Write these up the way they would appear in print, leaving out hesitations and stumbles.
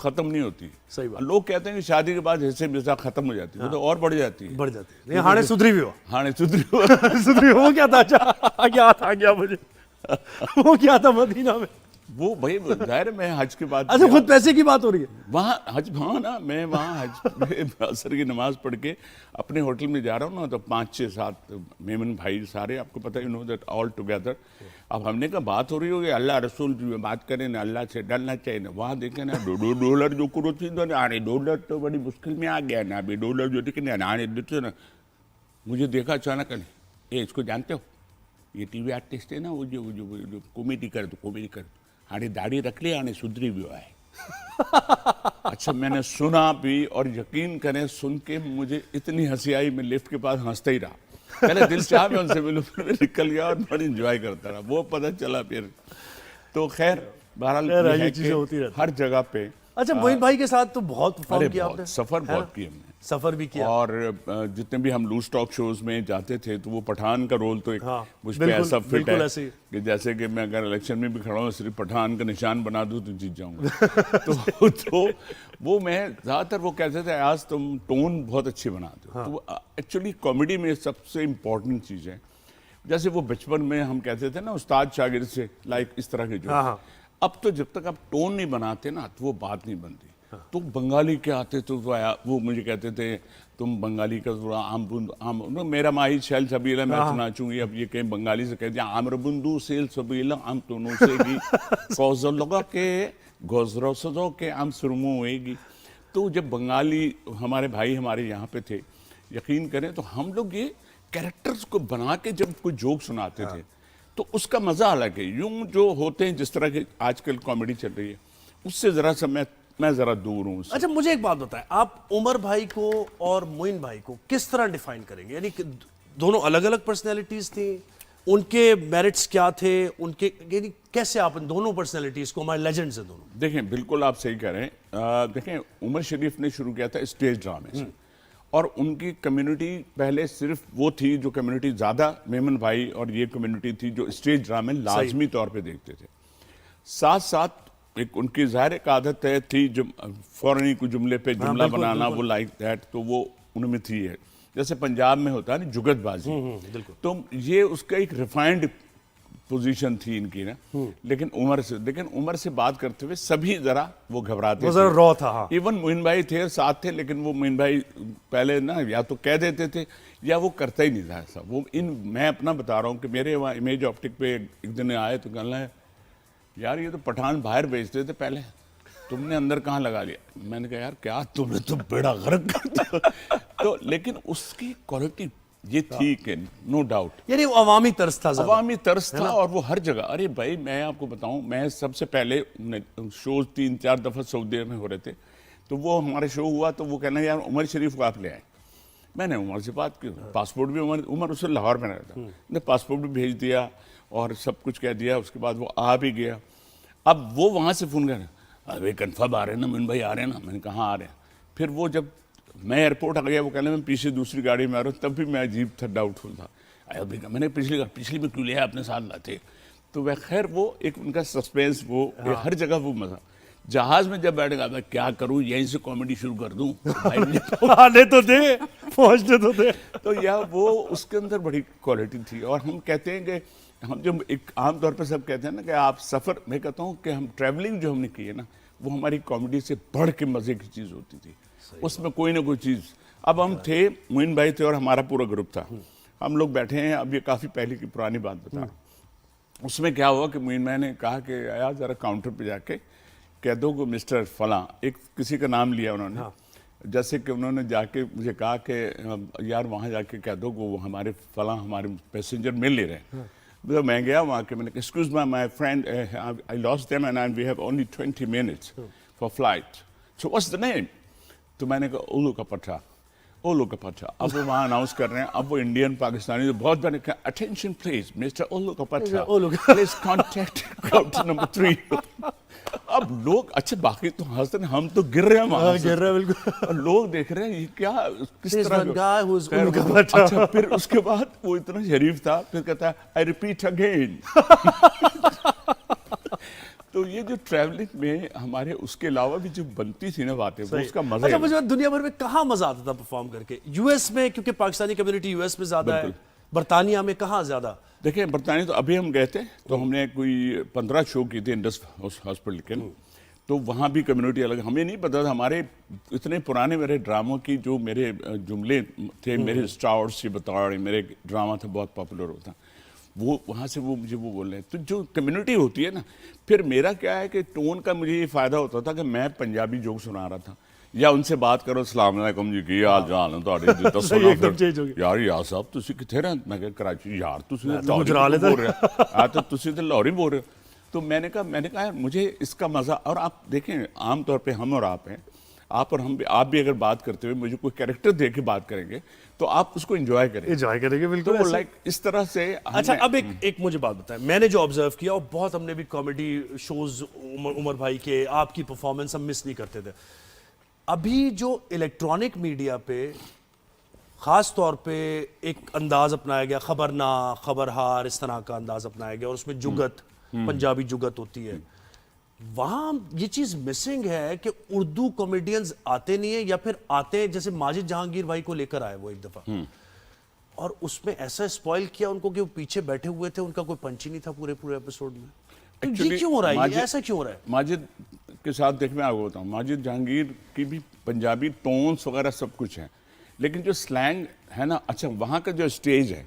खत्म नहीं होती। सही बात। लोग कहते हैं कि शादी के बाद हिस्से मिसा खत्म हो जाती है, वो तो और बढ़ जाती है। बढ़ जाती है। हाणे सुधरी भी हो। हाणे सुधरी हो। सुधरी हो क्या था? अच्छा याद आ गया मुझे। वो क्या था मदीना में? वो भाई जाहिर है, मैं हज के बाद अच्छा खुद पैसे की बात हो रही है वहाँ हज, हाँ ना, मैं वहाँ हज में असर की नमाज पढ़ के अपने होटल में जा रहा हूँ ना, तो 5 6 7 मेमन भाई सारे, आपको पता है, you know that all together. अब हमने कहा बात हो रही होगी अल्लाह रसूल की बात करें ना, अल्लाह से डरना चाहिए ना। वहाँ देखे ना $2 जो करो थी तो $1 तो बड़ी मुश्किल में आ गया ना, अभी $1 जो टिकट आने देते ना। मुझे देखा अचानक, ये इसको जानते हो, ये टीवी आर्टिस्ट है ना, वो जो कॉमेडी कर दो, कॉमेडी कर दो, आने दाढ़ी रख ली, आने सुधरी भी हुआ है। अच्छा मैंने सुना भी, और यकीन करें सुन के मुझे इतनी हंसी आई, मैं लिफ्ट के पास हंसता ही रहा। पहले दिल चाह मैं उनसे मिलूं, फिर मैं निकल गया और बड़ी इंजॉय करता रहा। वो पता चला फिर तो खैर बहरहाल ये चीजें होती रहती हर जगह पे। अच्छा मोइन भाई के साथ तो बहुत परफॉर्म किया आपने, सफर बहुत किया हमने, सफर भी किया। और जितने भी हम लूज टॉक शोज में जाते थे तो वो पठान का रोल तो एक मुझ पे ऐसा फिट है कि जैसे कि मैं अगर इलेक्शन में भी खड़ा हूँ, सिर्फ पठान का निशान बना दूँ तो जीत जाऊंगा। तो वो मैं ज़्यादातर वो कहते थे आज तुम टोन बहुत अच्छी बनाते हो। तो एक्चुअली कॉमेडी में सबसे इम्पोर्टेंट चीज़ है, जैसे वो बचपन में हम कहते थे ना उस्ताद शागिर्द से, लाइक इस तरह के जो अब तो जब तक आप टोन नहीं बनाते ना तो वो बात नहीं बनती। तो बंगाली के आते तो वो मुझे कहते थे तुम बंगाली का थोड़ा आम मेरा माही शैल सबीला मैं तो नाचूंगी। अब ये कहीं बंगाली से कह दिया आम्र बुंदू सेल सबीला आम तो नोसेगी कौजल लगा के गोजरो सजो के आम सुरमो होएगी। तो जब बंगाली हमारे भाई हमारे यहाँ पे थे, यकीन करें तो हम लोग ये कैरेक्टर्स को बना के जब कोई जोक सुनाते थे तो उसका मजा अलग है। यूं जो होते हैं जिस तरह की आजकल कॉमेडी चल रही है उससे जरा सा मैं जरा दूर हूँ। अच्छा मुझे एक बात बताएं, आप उमर भाई को और मोइन भाई को किस तरह डिफाइन करेंगे? यानी दोनों अलग अलग पर्सनैलिटीज थी, उनके मेरिट्स क्या थे, उनके यानी कैसे आप इन दोनों पर्सनैलिटीज को, हमारे लेजेंड्स हैं दोनों। देखें बिल्कुल आप सही कह रहे हैं। देखें उमर शरीफ ने शुरू किया था स्टेज ड्रामे से, और उनकी कम्युनिटी पहले सिर्फ वो थी जो कम्युनिटी ज़्यादा मेमन भाई और ये कम्युनिटी थी जो स्टेज ड्रामे लाजमी तौर पे देखते थे। साथ साथ एक उनकी ज़ाहिर एक आदत है थी जो फौरनी को जुमले पे जुमला बनाना, वो लाइक दैट, तो वो उनमें थी है। जैसे पंजाब में होता है ना जुगतबाजी, तो ये उसका एक रिफाइंड पोजीशन थी इनकी ना। लेकिन उमर से बात करते हुए सभी जरा वो घबराते थे, रॉ था। इवन मोइन भाई थे साथ थे, लेकिन वो मोइन भाई पहले ना या तो कह देते थे या वो करता ही नहीं था ऐसा। वो मैं अपना बता रहा हूँ कि मेरे वहाँ इमेज ऑप्टिक पे एक दिन आए तो कहना है यार ये तो पठान बाहर बेचते थे पहले, तुमने अंदर कहाँ लगा लिया। मैंने कहा यार क्या तुमने तो बेड़ा गर्क कर दिया। तो लेकिन उसकी क्वालिटी ये थी कि नो डाउट, यानी वो अवामी तर्स था, अवामी तर्स था, और वो हर जगह। अरे भाई मैं आपको बताऊं, मैं सबसे पहले शोज 3-4 दफा सऊदी में हो रहे थे, तो वो हमारे शो हुआ तो वो कहना यार उमर शरीफ को आप ले आए। मैंने उमर से बात की, पासपोर्ट भी उमर उससे लाहौर में रहता था, ने पासपोर्ट भी भेज दिया और सब कुछ कह दिया। उसके बाद वो आ भी गया। अब वो वहाँ से फोन कर अरे कन्फर्म आ रहे हैं ना मोइन भाई, आ रहे हैं ना। मैंने कहा हाँ आ रहे हैं। फिर वो जब मैं एयरपोर्ट आ गया, वो कहने मैं पीछे दूसरी गाड़ी में आ रहा हूँ, तब भी मैं अजीब था, डाउटफुल था। मैंने पिछली में क्यों लिया अपने साथ लाते। तो वह खैर वो एक उनका सस्पेंस, वो हर जगह वो मजा। जहाज में जब बैठेगा मैं क्या करूँ, यहीं से कॉमेडी शुरू कर दूँ, आने तो दे, पहुँचने तो दे। तो यह वो उसके अंदर बड़ी क्वालिटी थी। और हम कहते हैं कि हम जब एक आम तौर पर सब कहते हैं ना कि आप सफ़र, मैं कहता हूँ कि हम ट्रैवलिंग जो हमने की है ना, वो हमारी कॉमेडी से बढ़ के मज़े की चीज़ होती थी। उसमें कोई ना कोई चीज़। अब हम थे, मोइन भाई थे और हमारा पूरा ग्रुप था, हम लोग बैठे हैं। अब ये काफ़ी पहले की पुरानी बात बता रहा हूँ। उसमें क्या हुआ कि मोइन भाई ने कहा कि यार ज़रा काउंटर पे जाके कह दो कि मिस्टर फलां, एक किसी का नाम लिया उन्होंने। जैसे कि उन्होंने जाके मुझे कहा कि यार वहाँ जाके कह दो कि वो हमारे फलां हमारे पैसेंजर मिल ले रहे हैं। तो मैं गया वहाँ के, मैंने कहा excuse my friend, I lost them and we have only 20 minutes for flight, so what's the name. तो मैंने कहा ओलू का पट्टा, ओलू का पट्टा। अब वो वहाँ अनाउंस कर रहे हैं। अब वो इंडियन पाकिस्तानी तो बहुत मैंने कहा अटेंशन प्लीज मिस्टर ओलू का पट्टा, प्लीज कॉन्टेक्ट काउंटर नंबर 3। अब लोग अच्छा बाकी तो हंसते हैं, हम तो गिर रहे हैं वहाँ, गिर रहे हैं बिल्कुल। और लोग देख रहे हैं ये क्या किस तरह। अच्छा फिर उसके बाद वो इतना शरीफ था, फिर कहता है आई रिपीट अगेन। तो ये जो ट्रैवलिंग में हमारे उसके अलावा भी जो बनती थी ना बातें, वो उसका मजा अच्छा, है। मुझे दुनिया भर में कहाँ मजा आता था परफॉर्म करके? यूएस में, क्योंकि पाकिस्तानी कम्युनिटी यूएस में ज्यादा है, बरतानिया में कहाँ ज्यादा? देखिए बरतानिया तो अभी हम गए थे, तो हमने कोई 15 शो की थी इंडस हॉस्पिटल के, तो वहाँ भी कम्युनिटी अलग, हमें नहीं पता था। हमारे इतने पुराने मेरे ड्रामों की जो मेरे जुमले थे, मेरे स्टार से बता, मेरे ड्रामा था बहुत पॉपुलर होता, वो वहाँ से वो मुझे वो बोल रहे हैं। तो जो कम्युनिटी होती है ना, फिर मेरा क्या है कि टोन का मुझे ये फ़ायदा होता था कि मैं पंजाबी जोक सुना रहा था, या उनसे बात करो, अस्सलाम वालेकुम जी की हाल चाल है ਤੁਹਾਡੇ ਜਿੱਦਾਂ ਸੁਣਾ ਫਿਰ ਯਾਰ ਯਾਰ ਸਾਹਿਬ ਤੁਸੀਂ ਕਿੱਥੇ ਰਹਿੰਦੇ? ਮੈਂ ਕਿਹਾ ਕਰਾਚੀ। यार ਤੁਸੀਂ ਲਾਹੌਰੀ बोल रहे हो, हाँ तो ਤੁਸੀਂ तो लाहौरी बोल रहे हो। तो मैंने कहा यार मुझे इसका मज़ा, और आप देखें आमतौर पे हम और आप हैं, आप और हम भी, आप भी अगर बात करते हुए मुझे कोई कैरेक्टर दे के बात करेंगे तो आप उसको एंजॉय करेंगे बिल्कुल। तो लाइक इस तरह से। अच्छा, अब एक मुझे बात बताएं, मैंने जो ऑब्जर्व किया, और बहुत हमने भी कॉमेडी शोज उमर भाई के, आपकी परफॉर्मेंस हम मिस नहीं करते थे। अभी जो इलेक्ट्रॉनिक मीडिया पे खास तौर पे एक अंदाज अपनाया गया, खबरना, खबरहार, इस तरह का अंदाज अपनाया गया, और उसमें जुगत, पंजाबी जुगत होती है, वहां ये चीज मिसिंग है कि उर्दू कॉमेडियंस आते नहीं है, या फिर आते हैं जैसे माजिद जहांगीर भाई को लेकर आए वो एक दफा, और उसमें ऐसा स्पॉइल किया उनको कि वो पीछे बैठे हुए थे, उनका कोई पंच ही नहीं था पूरे पूरे एपिसोड में। तो ये क्यों हो रहा है, ये ऐसा क्यों हो रहा है? माजिद के साथ देख, मैं आपको बताऊं, माजिद जहांगीर की भी पंजाबी टोन्स वगैरह सब कुछ है, लेकिन जो स्लैंग है ना, अच्छा वहाँ का जो स्टेज है,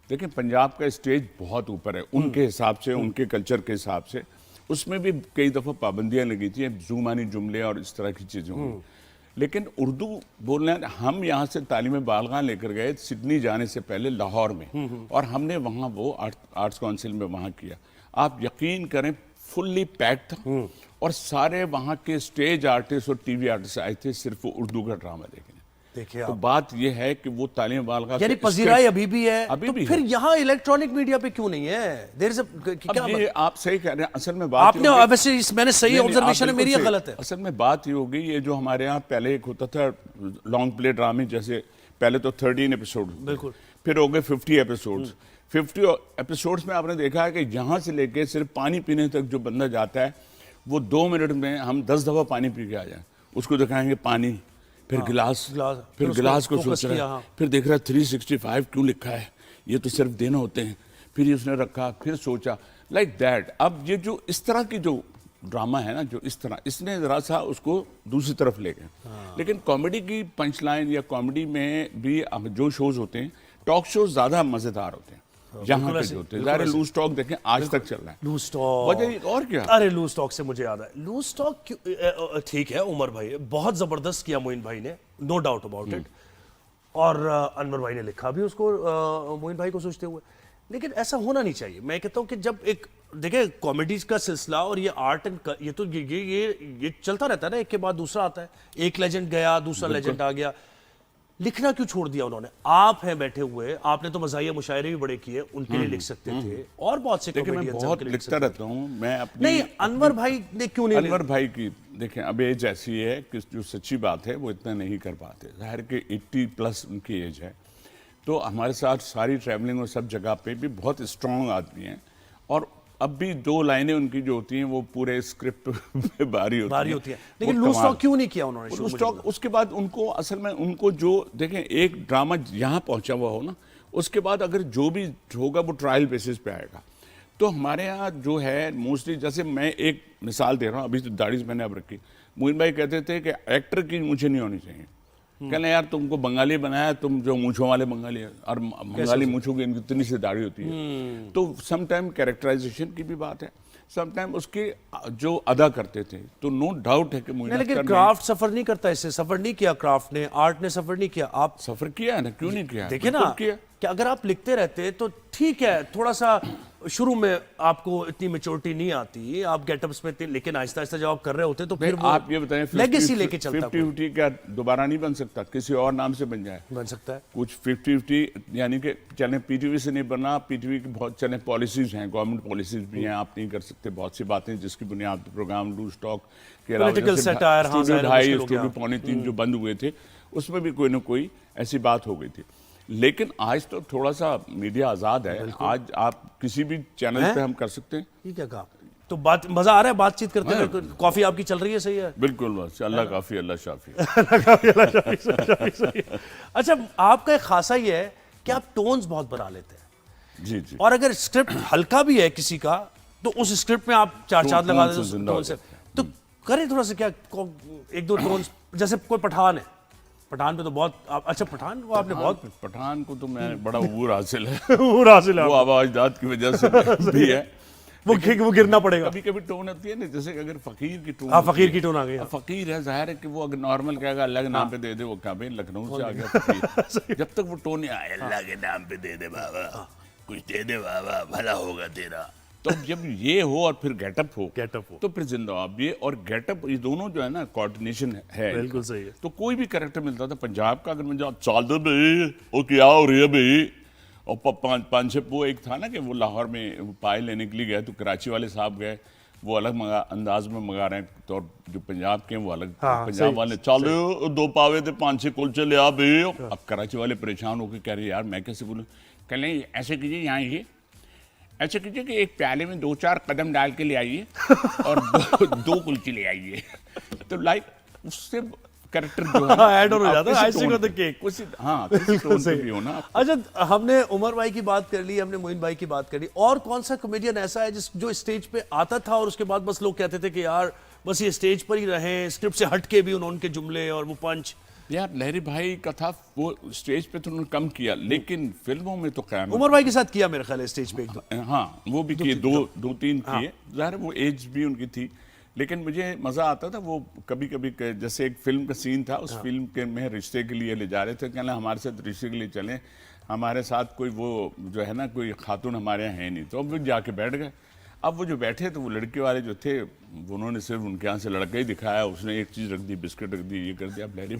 देखिए पंजाब का स्टेज बहुत ऊपर है उनके हिसाब से, उनके कल्चर के हिसाब से, उसमें भी कई दफ़ा पाबंदियां लगी थी, जुमानी जुमले और इस तरह की चीज़ें हुई। लेकिन उर्दू बोलना, हम यहाँ से तालीम बालगा लेकर गए सिडनी जाने से पहले लाहौर में, और हमने वहाँ वो आर्ट्स काउंसिल में वहाँ किया। आप यकीन करें फुल्ली पैक्ड था, और सारे वहाँ के स्टेज आर्टिस्ट और टीवी आर्टिस्ट आए थे सिर्फ उर्दू का ड्रामा देखने। देखिए तो बात यह है कि वो तालीम बालगा यानी पजीराई अभी भी है, अभी तो भी फिर है। यहाँ इलेक्ट्रॉनिक मीडिया पे क्यों नहीं है? देर से क्या ये आप सही कह रहे हैं, असल में बात आपने वैसे मैंने सही ऑब्जर्वेशन है, मेरी गलत है? असल में बात ये होगी, ये जो हमारे यहाँ पहले एक होता था लॉन्ग प्ले ड्रामे, जैसे पहले तो 13 एपिसोड, बिल्कुल, फिर हो गए 50 एपिसोड्स। 50 एपिसोड्स में आपने देखा है कि यहाँ से लेके सिर्फ पानी पीने तक जो बंदा जाता है, वो 2 मिनट में हम 10 दफ़ा पानी पी के आ जाए, उसको दिखाएंगे पानी, फिर गिलास, फिर गिलास को सोच रहा है, फिर देख रहा है 365 क्यों लिखा है, ये तो सिर्फ दिन होते हैं, फिर ये उसने रखा, फिर सोचा, लाइक दैट। अब ये जो इस तरह की जो ड्रामा है ना, जो इस तरह, इसने जरा सा उसको दूसरी तरफ ले गए। लेकिन कॉमेडी की पंच लाइन या कॉमेडी में भी जो शोज होते हैं, टॉक शोज ज़्यादा मज़ेदार होते हैं यहाँ पे जो होते हैं। लूज टॉक देखें आज तक चल रहा है, लूज टॉक, वजह और क्या? अरे लूज टॉक से मुझे याद है, लूज टॉक ठीक है, उमर भाई बहुत जबरदस्त किया मोइन भाई ने, नो डाउट अबाउट इट, और अनवर भाई ने लिखा भी उसको मोइन भाई को सोचते हुए, लेकिन ऐसा होना नहीं चाहिए। मैं कहता हूँ कि जब एक देखिए कॉमेडी का सिलसिला और ये आर्ट एंड ये तो ये चलता रहता है ना, एक के बाद दूसरा आता है, एक लेजेंड गया, दूसरा लेजेंड आ गया, लिखना क्यों छोड़ दिया उन्होंने? आप हैं बैठे हुए, आपने तो मज़ाहिया मुशायरे भी बड़े किए, उनके लिए लिख सकते थे, और बहुत से कॉमेडियंस मैं बहुत लिखता रहता हूँ मैं अपनी। नहीं, अनवर भाई ने क्यों नहीं? अनवर भाई की देखें, अब एज ऐसी है कि जो सच्ची बात है वो इतना नहीं कर पाते, जाहिर के 80+ उनकी एज है, तो हमारे साथ सारी ट्रैवलिंग और सब जगह पे भी बहुत स्ट्रॉन्ग आदमी हैं, और अब भी 2 लाइनें उनकी जो होती हैं वो पूरे स्क्रिप्ट में भारी होती है। लेकिन लूज टॉक क्यों नहीं किया उन्होंने? लूज टॉक उसके बाद उनको असल में उनको जो देखें, एक ड्रामा यहाँ पहुँचा हुआ हो ना, उसके बाद अगर जो भी होगा वो ट्रायल बेसिस पे आएगा। तो हमारे यहाँ जो है मोस्टली, जैसे मैं एक मिसाल दे रहा हूँ, अभी तो दाढ़ी मैंने अब रखी, मोइन भाई कहते थे कि एक्टर की मुझे नहीं होनी चाहिए, कहना यार तुमको बंगाली बनाया, तुम जो मूंछों वाले बंगाली है, और बंगाली मूंछों की इतनी सी दाढ़ी होती है। तो समटाइम कैरेक्टराइजेशन की भी बात है, समटाइम उसके जो अदा करते थे, तो नो डाउट है कि मुझे, लेकिन क्राफ्ट सफर नहीं करता, इससे सफर नहीं किया क्राफ्ट ने, आर्ट ने सफर नहीं किया। आप सफर किया है ना, क्यों नहीं किया? देखिए ना कि अगर आप लिखते रहते तो ठीक है, थोड़ा सा शुरू में आपको इतनी मैच्योरिटी नहीं आती, आप गेटअप्स में थे, लेकिन आहिस्ता आहिस्ता जब आप कर रहे होते तो फिर आप ये बताएं, लेगेसी लेके चलता 50-50 क्या दोबारा नहीं बन सकता? किसी और नाम से बन जाए, बन सकता है कुछ 50-50, यानी कि चले पीटीवी से नहीं बना, पीटीवी की बहुत चले पॉलिसीज हैं, गवर्नमेंट पॉलिसीज भी हैं, आप नहीं कर सकते बहुत सी बातें, जिसकी बुनियाद प्रोग्राम लूज टॉक के अलावा स्टूडियो 2.5 जो बंद हुए थे, उसमें भी कोई ना कोई ऐसी बात हो गई थी। लेकिन आज तो थोड़ा सा मीडिया आज़ाद है, आज आप किसी भी चैनल पे हम कर सकते हैं। ये क्या कहा? तो बात मजा आ रहा है बातचीत करते हुए? कॉफी आपकी चल रही है सही है? बिल्कुल, बस अल्लाह काफी अल्लाह शाफी। अच्छा, आपका एक खासा ये है कि आप टोन्स बहुत बना लेते हैं, जी जी। और अगर स्क्रिप्ट हल्का भी है किसी का तो उस स्क्रिप्ट में आप चार चांद लगा टोन से देते जिंदा हो हो टोन से। तो करें थोड़ा सा क्या, एक दो टोन्स, जैसे कोई पठान है, पठान पे तो बहुत अच्छा, पठान को आपने बहुत पठान को तो मैं बड़ा उबूर हासिल है, वो हासिल है वो आवाजदाद की वजह से भी है। वो गिरना पड़ेगा। कभी कभी टोन आती है ना, जैसे अगर फकीर की टोन, हाँ, फकीर की टोन आ गई। अब फकीर है, जाहिर है कि वो अगर नॉर्मल कहेगा अल्लाह के नाम पे दे दे, वो कहाँ पे लखनऊ से आ गया फकीर। जब तक वो टोन नहीं आया, अल्लाह के नाम पे दे दे बाबा, कुछ दे दे बाबा, भला होगा तेरा, तो जब ये हो और फिर गेटअप हो तो फिर जिंदा आप ये और गेटअप, ये दोनों जो है ना कोऑर्डिनेशन है। बिल्कुल सही है। तो कोई भी कैरेक्टर मिलता था पंजाब का, अगर मुझे चाल दे भाई, ओ क्या हो रही है भाई, और पाँच छः, वो एक था ना कि वो लाहौर में पाए लेने के लिए गए, तो कराची वाले साहब गए, वो अलग अंदाज में मंगा रहे हैं, तो और जो पंजाब के हैं वो अलग। हाँ, पंजाब वाले चाल दो पावे थे 5-6 कुलचे ले आ भाई। अब कराची वाले परेशान होकर कह रहे यार मैं कैसे बोलूँ, कह लें ऐसे कीजिए, यहाँ ये ऐसे कीजिए कि एक प्याले में 2-4 कदम डाल के ले आइए और दो कुलचे ले आइए। तो लाइक उससे कैरेक्टर जो है ऐड हो जाता है, आइसिंग ऑन द केक। हाँ, किसी टोन पे भी हो ना। अच्छा, हमने उमर भाई की बात कर ली, हमने मोइन भाई की बात कर ली, और कौन सा कॉमेडियन ऐसा है जो स्टेज पे आता था और उसके बाद बस लोग कहते थे कि यार बस ये स्टेज पर ही रहे, स्क्रिप्ट से हट के भी उनके जुमले और वो पंच? यार लहरी भाई का था, वो स्टेज पे तो उन्होंने कम किया, लेकिन फिल्मों में तो कायम। उमर भाई के साथ किया मेरे ख्याल है स्टेज पे एक दो। हाँ, वो भी किए, दो तीन किए। ज़ाहिर वो एज भी उनकी थी, लेकिन मुझे मज़ा आता था। वो कभी कभी जैसे एक फिल्म का सीन था, उस फिल्म के में रिश्ते के लिए ले जा रहे थे, कहना हमारे साथ रिश्ते के लिए चलें, हमारे साथ कोई वो जो है ना कोई खातून हमारे यहाँ है नहीं, तो अब वो जाके बैठ गए। अब वो जो बैठे तो वो लड़के वाले जो थे, उन्होंने सिर्फ उनके यहाँ से लड़का ही दिखाया, उसने एक चीज़ रख दी, बिस्किट रख दी, ये कर दिया। अब लहरी